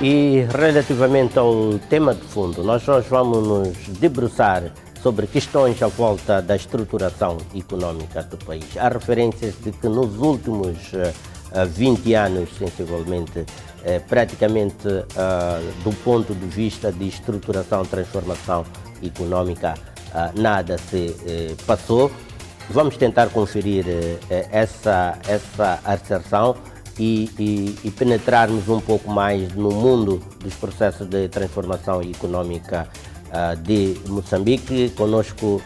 E relativamente ao tema de fundo, nós hoje vamos nos debruçar sobre questões à volta da estruturação econômica do país. Há referências de que nos últimos 20 anos, sensivelmente, praticamente do ponto de vista de estruturação, transformação econômica, nada se passou. Vamos tentar conferir essa asserção e penetrarmos um pouco mais no mundo dos processos de transformação econômica de Moçambique. Conosco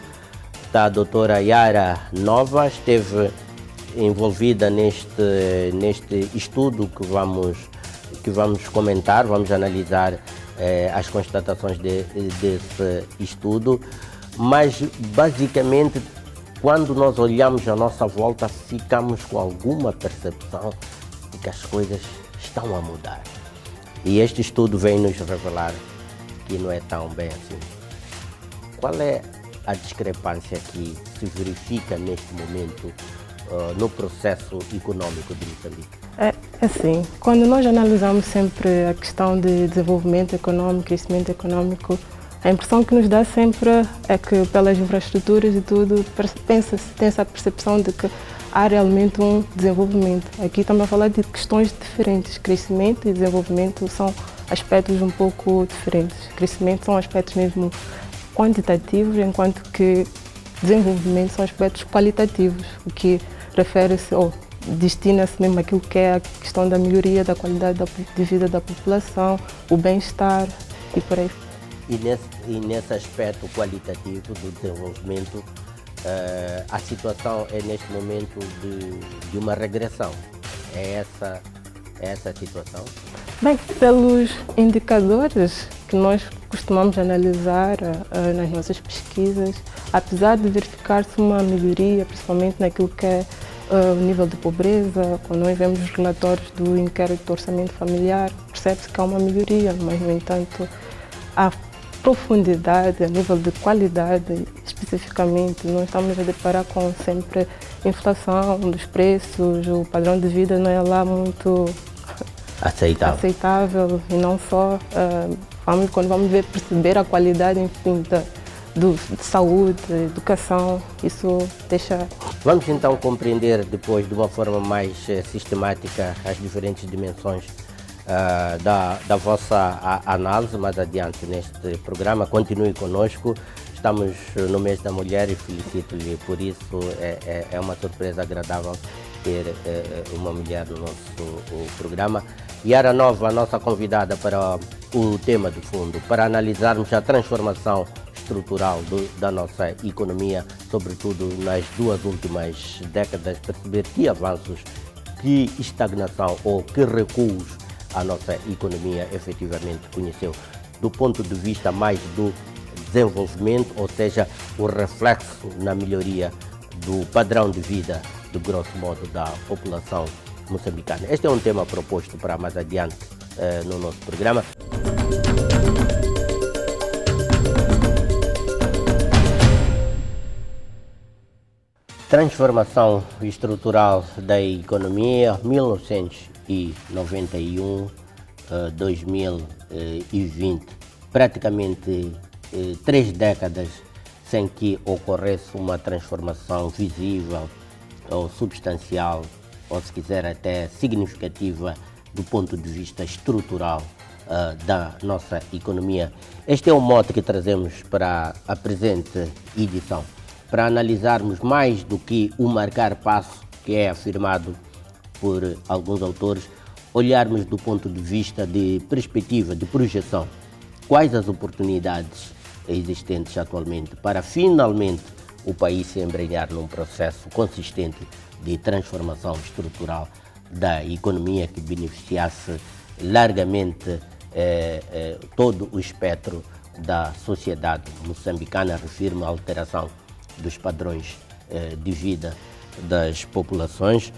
está a doutora Yara Nova, esteve envolvida neste estudo que vamos comentar, vamos analisar as constatações desse estudo, mas basicamente quando nós olhamos à nossa volta ficamos com alguma percepção de que as coisas estão a mudar. E este estudo vem nos revelar que não é tão bem assim. Qual é a discrepância que se verifica neste momento no processo econômico de Moçambique? É assim, quando nós analisamos sempre a questão de desenvolvimento econômico, crescimento econômico, a impressão que nos dá sempre é que pelas infraestruturas e tudo, tem essa percepção de que há realmente um desenvolvimento. Aqui estamos a falar de questões diferentes. Crescimento e desenvolvimento são aspectos um pouco diferentes. Crescimento são aspectos mesmo quantitativos, enquanto que desenvolvimento são aspectos qualitativos, o que refere-se ou destina-se mesmo àquilo que é a questão da melhoria da qualidade de vida da população, o bem-estar e por aí. E nesse aspecto qualitativo do desenvolvimento, a situação é neste momento de uma regressão. É essa a situação? Bem, pelos indicadores que nós costumamos analisar nas nossas pesquisas, apesar de verificar-se uma melhoria, principalmente naquilo que é o nível de pobreza, quando nós vemos os relatórios do inquérito do orçamento familiar, percebe-se que há uma melhoria, mas, no entanto, a profundidade, a nível de qualidade, especificamente, nós estamos a deparar com sempre inflação dos preços, o padrão de vida não é lá muito aceitável e não só, quando vamos perceber a qualidade, enfim, de saúde, educação, isso deixa... Vamos então compreender depois de uma forma mais sistemática as diferentes dimensões da vossa análise mais adiante neste programa. Continue conosco, estamos no mês da mulher e felicito-lhe por isso, é uma surpresa agradável ter uma mulher no nosso programa. Yara Nova, a nossa convidada para o tema de fundo, para analisarmos a transformação estrutural da nossa economia, sobretudo nas duas últimas décadas, perceber que avanços, que estagnação ou que recuos a nossa economia efetivamente conheceu, do ponto de vista mais do desenvolvimento, ou seja, o reflexo na melhoria do padrão de vida, de grosso modo, da população moçambicana. Este é um tema proposto para mais adiante no nosso programa. Transformação estrutural da economia, 1991-2020, praticamente 3 décadas sem que ocorresse uma transformação visível ou substancial, ou se quiser até significativa do ponto de vista estrutural da nossa economia. Este é o mote que trazemos para a presente edição, para analisarmos mais do que o marcar passo que é afirmado por alguns autores, olharmos do ponto de vista de perspectiva, de projeção, quais as oportunidades existentes atualmente para finalmente o país se embrenhar num processo consistente de transformação estrutural da economia que beneficiasse largamente todo o espectro da sociedade moçambicana, refiro-me à alteração dos padrões de vida das populações.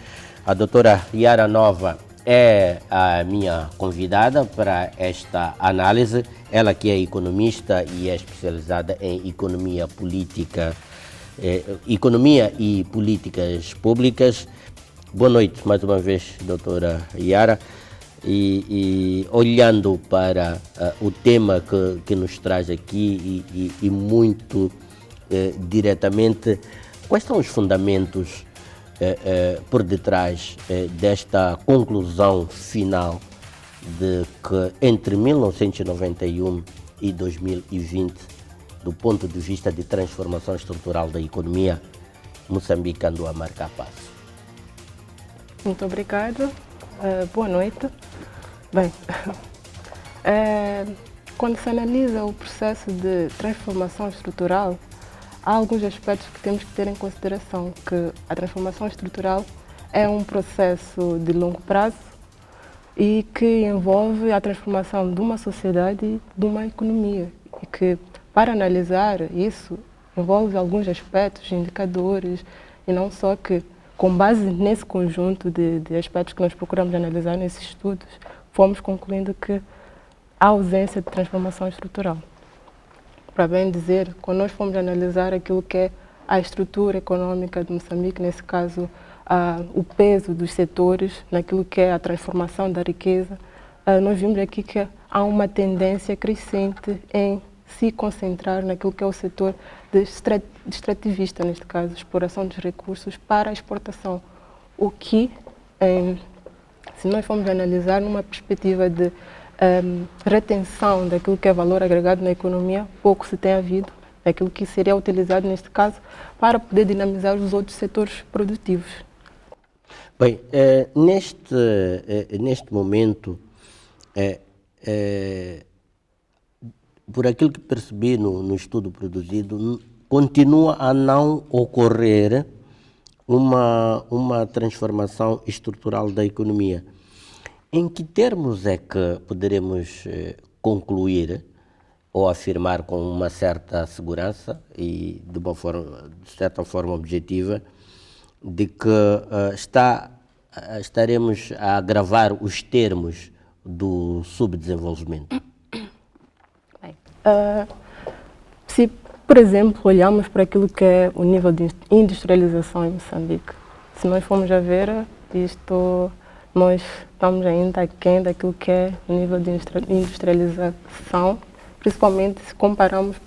A doutora Yara Nova é a minha convidada para esta análise, ela que é economista e é especializada em economia política, economia e políticas públicas. Boa noite mais uma vez, doutora Yara. e olhando para o tema que nos traz aqui e muito diretamente, quais são os fundamentos por detrás desta conclusão final de que entre 1991 e 2020, do ponto de vista de transformação estrutural da economia, Moçambique andou a marcar passo? Muito obrigada. Boa noite. Bem, quando se analisa o processo de transformação estrutural, há alguns aspectos que temos que ter em consideração, que a transformação estrutural é um processo de longo prazo e que envolve a transformação de uma sociedade e de uma economia. E que, para analisar isso, envolve alguns aspectos, indicadores, e não só que, com base nesse conjunto de aspectos que nós procuramos analisar nesses estudos, fomos concluindo que há ausência de transformação estrutural. Para bem dizer, quando nós fomos analisar aquilo que é a estrutura econômica de Moçambique, nesse caso, o peso dos setores, naquilo que é a transformação da riqueza, nós vimos aqui que há uma tendência crescente em se concentrar naquilo que é o setor de extrativista, neste caso, exploração dos recursos para a exportação. O que, se nós formos analisar numa perspectiva de retenção daquilo que é valor agregado na economia, pouco se tem havido, daquilo que seria utilizado, neste caso, para poder dinamizar os outros setores produtivos. Bem, neste momento, por aquilo que percebi no estudo produzido, continua a não ocorrer uma transformação estrutural da economia. Em que termos é que poderemos concluir ou afirmar com uma certa segurança e de certa forma objetiva de que estaremos a agravar os termos do subdesenvolvimento? Se, por exemplo, olharmos para aquilo que é o nível de industrialização em Moçambique, se nós formos a ver nós estamos ainda aquém daquilo que é o nível de industrialização, principalmente se compararmos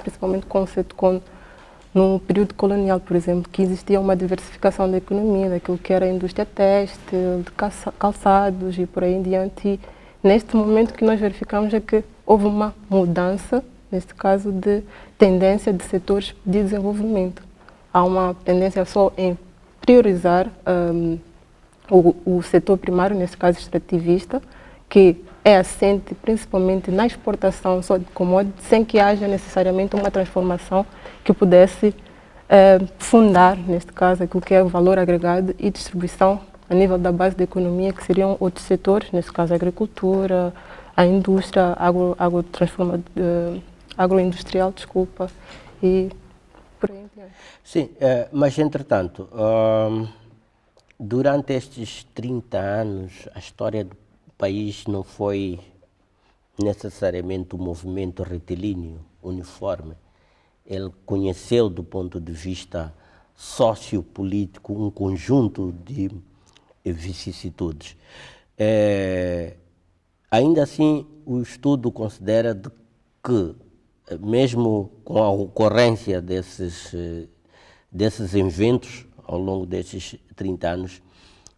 no período colonial, por exemplo, que existia uma diversificação da economia, daquilo que era a indústria têxtil, de calçados e por aí em diante. E neste momento que nós verificamos é que houve uma mudança, neste caso, de tendência de setores de desenvolvimento. Há uma tendência só em priorizar o setor primário, nesse caso extrativista, que é assente principalmente na exportação só de commodities, sem que haja necessariamente uma transformação que pudesse fundar, neste caso, aquilo que é o valor agregado e distribuição a nível da base da economia, que seriam outros setores, nesse caso a agricultura, a indústria agroindustrial, e por aí em diante. Sim, mas entretanto, durante estes 30 anos, a história do país não foi necessariamente um movimento retilíneo, uniforme. Ele conheceu, do ponto de vista sociopolítico, um conjunto de vicissitudes. Ainda assim, o estudo considera que, mesmo com a ocorrência desses eventos ao longo desses 30 anos,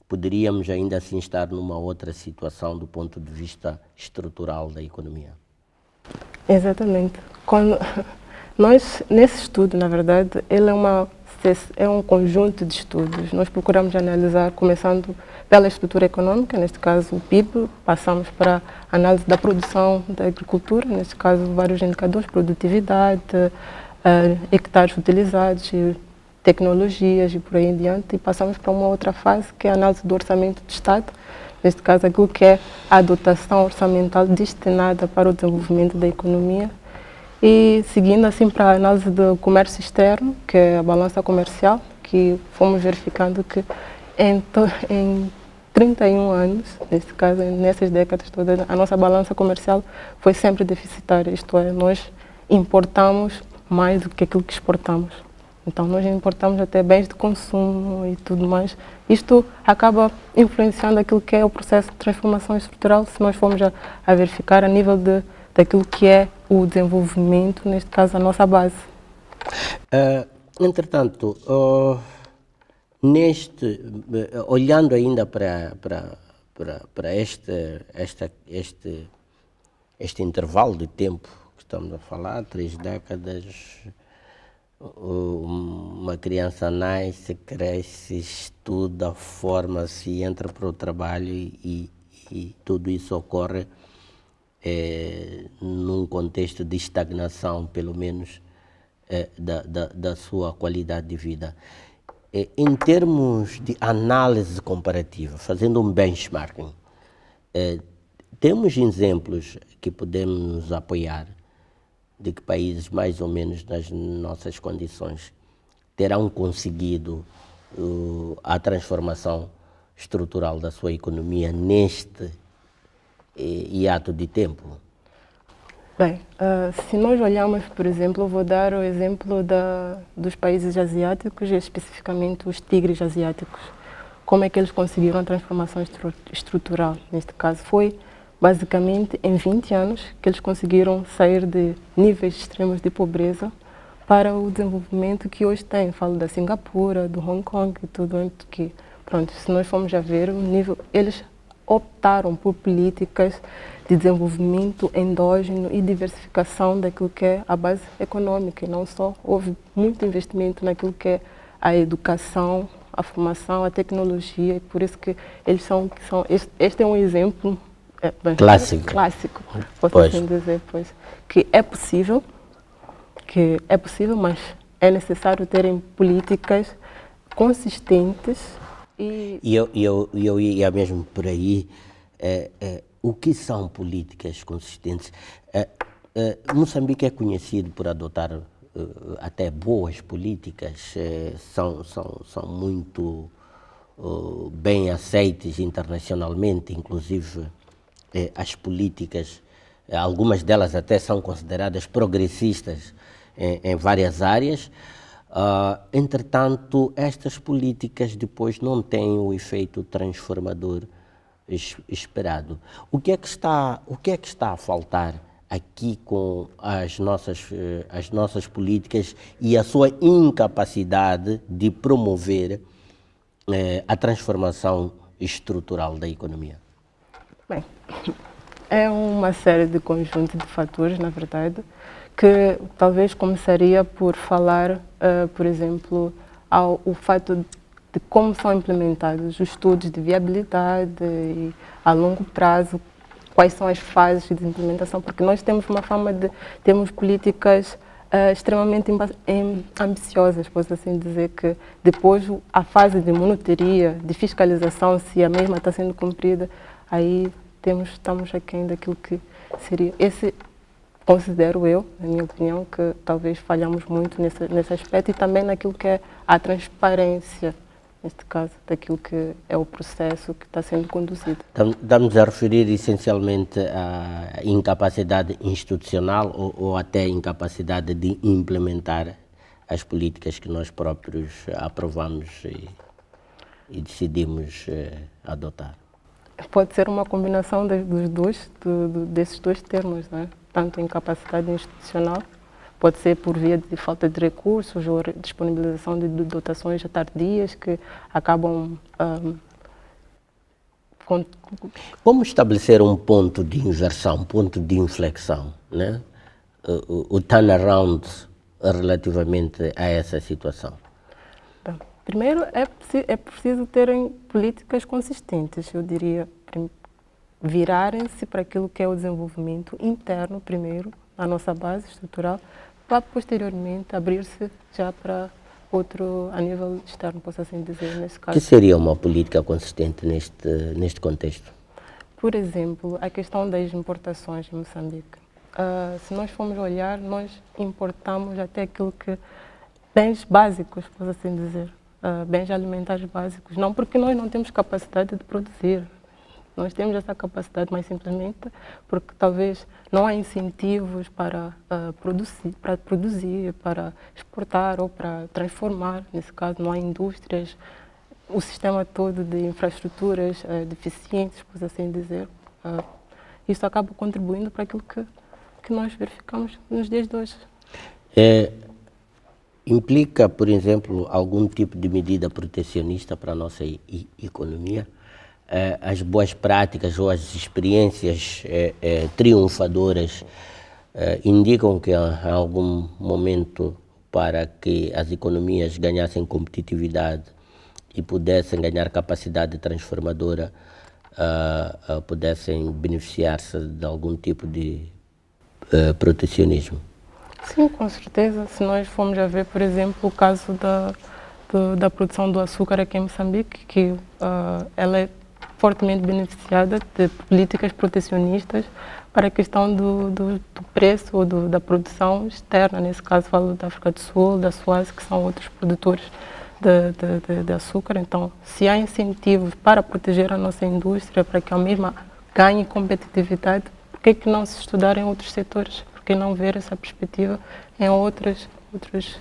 poderíamos ainda assim estar numa outra situação do ponto de vista estrutural da economia. Exatamente. Nós, nesse estudo, na verdade, ele é um conjunto de estudos. Nós procuramos analisar, começando pela estrutura econômica, neste caso o PIB, passamos para a análise da produção da agricultura, neste caso vários indicadores, produtividade, hectares utilizados, tecnologias e por aí em diante, e passamos para uma outra fase, que é a análise do orçamento do Estado, neste caso aquilo que é a dotação orçamental destinada para o desenvolvimento da economia, e seguindo assim para a análise do comércio externo, que é a balança comercial, que fomos verificando que em 31 anos, neste caso, nessas décadas todas, a nossa balança comercial foi sempre deficitária, isto é, nós importamos mais do que aquilo que exportamos. Então nós importamos até bens de consumo e tudo mais. Isto acaba influenciando aquilo que é o processo de transformação estrutural, se nós formos a verificar a nível daquilo que é o desenvolvimento, neste caso a nossa base. Entretanto, olhando ainda para este intervalo de tempo que estamos a falar, 3 décadas, uma criança nasce, cresce, estuda, forma-se, entra para o trabalho e tudo isso ocorre num contexto de estagnação, pelo menos, da sua qualidade de vida. Em termos de análise comparativa, fazendo um benchmarking, temos exemplos que podemos nos apoiar de que países mais ou menos nas nossas condições terão conseguido a transformação estrutural da sua economia neste hiato de tempo? Bem, se nós olharmos, por exemplo, eu vou dar o exemplo dos países asiáticos, e especificamente os tigres asiáticos. Como é que eles conseguiram a transformação estrutural? Neste caso foi basicamente em 20 anos que eles conseguiram sair de níveis extremos de pobreza para o desenvolvimento que hoje tem. Falo da Singapura, do Hong Kong e tudo que, pronto, se nós formos a ver o nível, eles optaram por políticas de desenvolvimento endógeno e diversificação daquilo que é a base econômica, e não só, houve muito investimento naquilo que é a educação, a formação, a tecnologia, e por isso que eles são este é um exemplo clássico, posso assim dizer, que é possível, mas é necessário terem políticas consistentes e eu ia mesmo por aí. O que são políticas consistentes? Moçambique é conhecido por adotar até boas políticas, são muito bem aceites internacionalmente, inclusive as políticas, algumas delas até são consideradas progressistas em várias áreas. Entretanto, estas políticas depois não têm o efeito transformador esperado. O que é que está a faltar aqui com as nossas políticas e a sua incapacidade de promover a transformação estrutural da economia? Bem, é uma série de conjunto de fatores, na verdade, que talvez começaria por falar, por exemplo, o fato de como são implementados os estudos de viabilidade e a longo prazo, quais são as fases de implementação, porque nós temos uma fama de termos políticas extremamente ambiciosas, posso assim dizer, que depois a fase de monitoria, de fiscalização, se a mesma está sendo cumprida, aí estamos aquém daquilo que seria. Considero eu, na minha opinião, que talvez falhamos muito nesse aspecto e também naquilo que é a transparência, neste caso, daquilo que é o processo que está sendo conduzido. Estamos a referir essencialmente à incapacidade institucional ou até incapacidade de implementar as políticas que nós próprios aprovamos e decidimos adotar? Pode ser uma combinação desses dois termos, não é? Tanto incapacidade institucional, pode ser por via de falta de recursos ou disponibilização de dotações tardias que acabam... Como estabelecer um ponto de inversão, um ponto de inflexão, né? O turnaround relativamente a essa situação? Bem, primeiro, é preciso terem políticas consistentes, eu diria, virarem-se para aquilo que é o desenvolvimento interno primeiro, na nossa base estrutural, para posteriormente abrir-se já para outro, a nível externo, posso assim dizer, nesse caso. O que seria uma política consistente neste contexto? Por exemplo, a questão das importações em Moçambique. Se nós formos olhar, nós importamos até aquilo que... bens básicos, posso assim dizer, bens alimentares básicos. Não porque nós não temos capacidade de produzir. Nós temos essa capacidade, mas simplesmente porque talvez não há incentivos para produzir, para exportar ou para transformar. Nesse caso, não há indústrias, o sistema todo de infraestruturas deficientes, por assim dizer. Isso acaba contribuindo para aquilo que nós verificamos nos dias de hoje. Implica, por exemplo, algum tipo de medida protecionista para a nossa economia? As boas práticas ou as experiências triunfadoras indicam que há algum momento para que as economias ganhassem competitividade e pudessem ganhar capacidade transformadora, pudessem beneficiar-se de algum tipo de protecionismo? Sim, com certeza. Se nós formos a ver, por exemplo, o caso da produção do açúcar aqui em Moçambique, que ela é fortemente beneficiada de políticas protecionistas para a questão do preço ou da produção externa. Nesse caso, falo da África do Sul, da Suácia, que são outros produtores de açúcar. Então, se há incentivos para proteger a nossa indústria, para que ela mesma ganhe competitividade, por que que não se estudar em outros setores? Por que não ver essa perspectiva em outros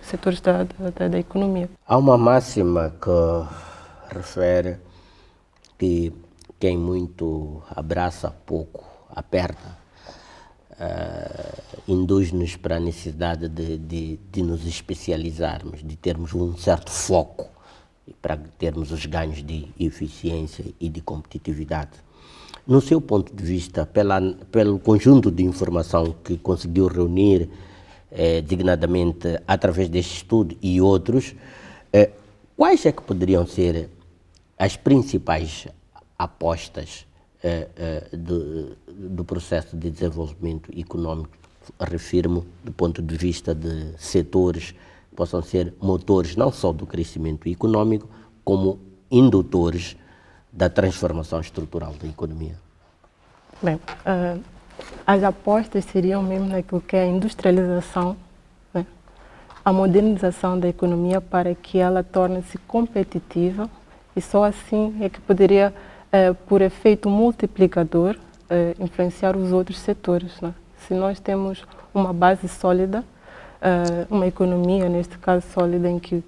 setores da economia? Há uma máxima que refere que quem muito abraça, pouco aperta. Induz-nos para a necessidade de nos especializarmos, de termos um certo foco para termos os ganhos de eficiência e de competitividade. No seu ponto de vista, pelo conjunto de informação que conseguiu reunir, designadamente através deste estudo e outros, quais é que poderiam ser as principais apostas do processo de desenvolvimento econômico? Refiro-me do ponto de vista de setores que possam ser motores não só do crescimento econômico, como indutores da transformação estrutural da economia. Bem, as apostas seriam mesmo naquilo que é a industrialização, né? A modernização da economia para que ela torne-se competitiva, e só assim é que poderia, por efeito multiplicador, influenciar os outros setores, né? Se nós temos uma base sólida, uma economia, neste caso sólida, em que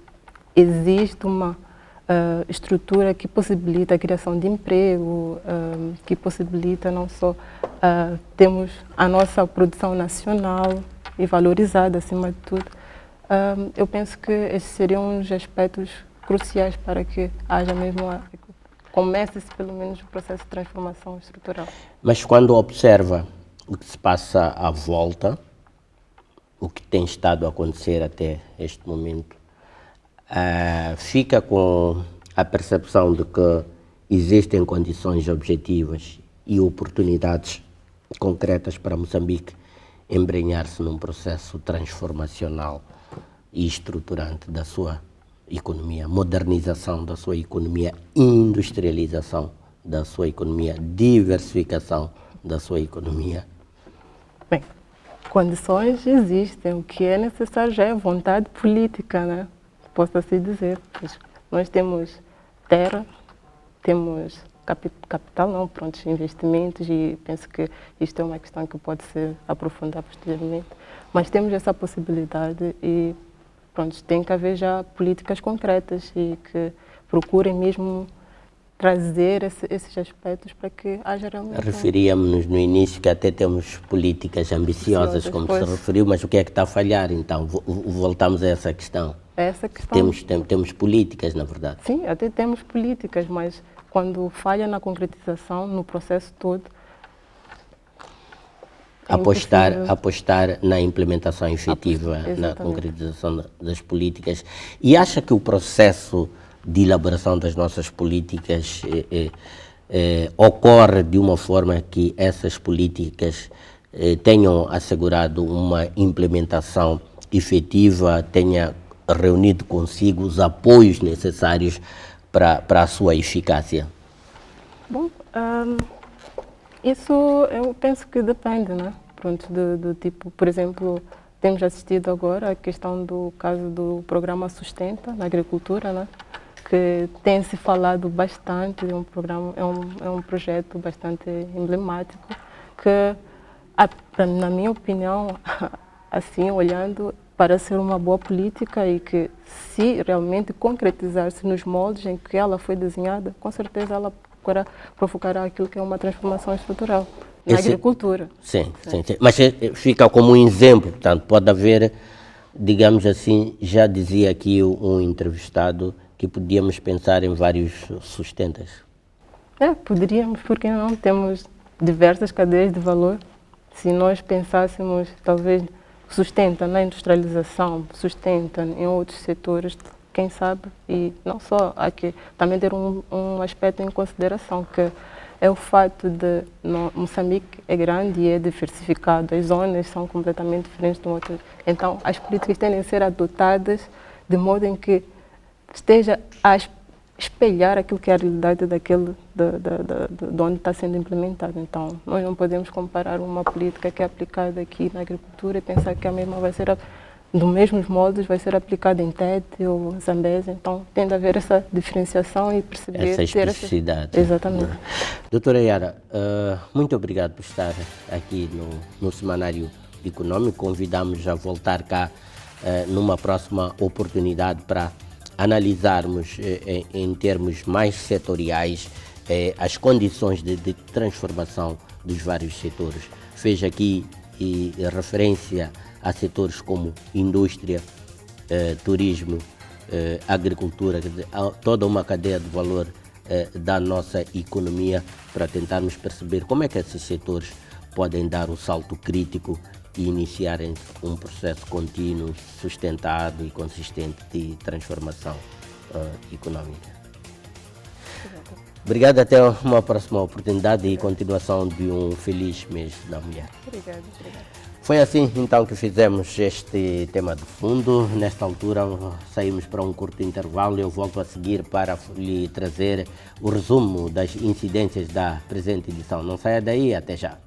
existe uma estrutura que possibilita a criação de emprego, que possibilita não só temos a nossa produção nacional e valorizada acima de tudo. Eu penso que esses seriam os aspectos cruciais para que haja mesmo comece-se pelo menos o processo de transformação estrutural. Mas quando observa o que se passa à volta, o que tem estado a acontecer até este momento, fica com a percepção de que existem condições objetivas e oportunidades concretas para Moçambique embrenhar-se num processo transformacional e estruturante da sua economia, modernização da sua economia, industrialização da sua economia, diversificação da sua economia? Bem, condições existem, o que é necessário já é vontade política, né? Posso assim dizer. Nós temos terra, temos capital, não, pronto, investimentos, e penso que isto é uma questão que pode ser aprofundada posteriormente, mas temos essa possibilidade e pronto, tem que haver já políticas concretas e que procurem mesmo trazer esses aspectos para que haja realmente... Referíamos-nos no início que até temos políticas ambiciosas, como se referiu, mas o que é que está a falhar então? Voltamos a essa questão. Essa questão. Temos políticas, na verdade. Sim, até temos políticas, mas quando falha na concretização, no processo todo... Apostar na implementação efetiva, na concretização das políticas. E acha que o processo de elaboração das nossas políticas ocorre de uma forma que essas políticas tenham assegurado uma implementação efetiva, tenha reunido consigo os apoios necessários para a sua eficácia? Bom, isso eu penso que depende, né? Pronto, do tipo, por exemplo, temos assistido agora a questão do caso do programa Sustenta na agricultura, né? que tem se falado bastante, é um projeto bastante emblemático que, na minha opinião, assim olhando, parece ser uma boa política e que, se realmente concretizar-se nos moldes em que ela foi desenhada, com certeza ela provocará aquilo que é uma transformação estrutural na agricultura. Sim. Mas fica como um exemplo, portanto, pode haver, digamos assim, já dizia aqui um entrevistado, que podíamos pensar em vários sustentas. Poderíamos, porque não? Temos diversas cadeias de valor. Se nós pensássemos, talvez, sustenta na industrialização, sustenta em outros setores, quem sabe, e não só, há que também ter um aspecto em consideração, que é o fato de Moçambique é grande e é diversificado, as zonas são completamente diferentes de outras. Então, as políticas tendem a ser adotadas de modo em que esteja a espelhar aquilo que é a realidade de onde está sendo implementado. Então, nós não podemos comparar uma política que é aplicada aqui na agricultura e pensar que a mesma vai ser, dos mesmos modos, vai ser aplicada em Tete ou em Zambésia. Então, tem de haver essa diferenciação e perceber... Essa especificidade. Exatamente. Doutora Yara, muito obrigado por estar aqui no Semanário Econômico. Convidamos a voltar cá numa próxima oportunidade para analisarmos em termos mais setoriais as condições de transformação dos vários setores. Fez aqui referência a setores como indústria, turismo, agricultura, toda uma cadeia de valor da nossa economia, para tentarmos perceber como é que esses setores podem dar o salto crítico e iniciarem um processo contínuo, sustentado e consistente de transformação econômica. Obrigado, até uma próxima oportunidade e continuação de um feliz mês da mulher. Obrigada. Foi assim então que fizemos este tema de fundo. Nesta altura saímos para um curto intervalo e eu volto a seguir para lhe trazer o resumo das incidências da presente edição. Não saia daí, até já.